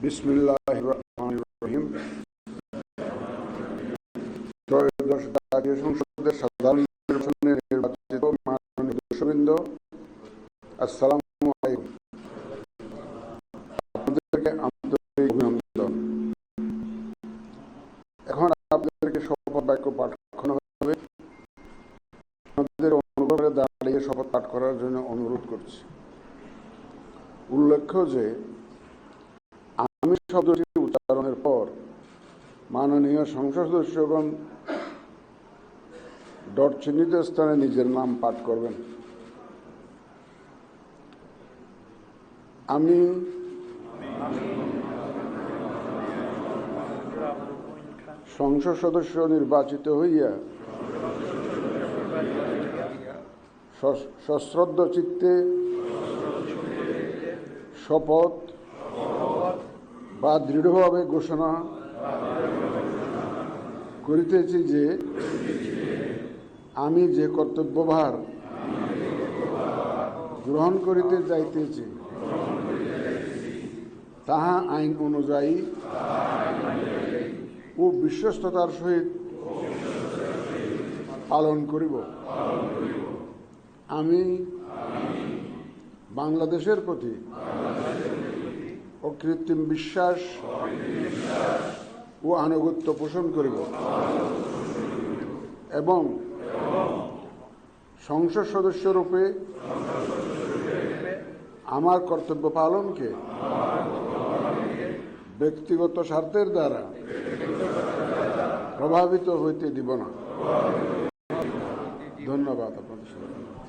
বিসমিল্লাহির রহমানির রহিম। ত্রয়োদশ জাতীয় সংসদের সাধারণ নির্বাচনে নির্বাচিত মাননীয় সদস্যবৃন্দ, আসসালামু আলাইকুম। আপনাদেরকে আন্তরিক অভিনন্দন। এখন আপনাদেরকে শপথ বাক্য পাঠ করানো হবে। আপনাদের অনুগ্রহ করে দাঁড়িয়ে শপথ পাঠ করার জন্য অনুরোধ করছি। উল্লেখ্য যে আমি শব্দটি উচ্চারণের পর মাননীয় সংসদ সদস্যগণ ডট চিহ্নিত স্থানে নিজের নাম পাঠ করবেন। আমি সংসদ সদস্য নির্বাচিত হইয়া সশ্রদ্ধ চিত্তে শপথ বা দৃঢ়ভাবে ঘোষণা করিতেছি যে আমি যে কর্তব্যভার গ্রহণ করিতে যাইতেছি তাহা আইন অনুযায়ী ও বিশ্বস্ততার সহিত পালন করিব। আমি বাংলাদেশের প্রতি অকৃত্রিম বিশ্বাস ও আনুগত্য পোষণ করিব এবং সংসদ সদস্যরূপে আমার কর্তব্য পালনকে ব্যক্তিগত স্বার্থের দ্বারা প্রভাবিত হইতে দিব না। ধন্যবাদ আপনাদের।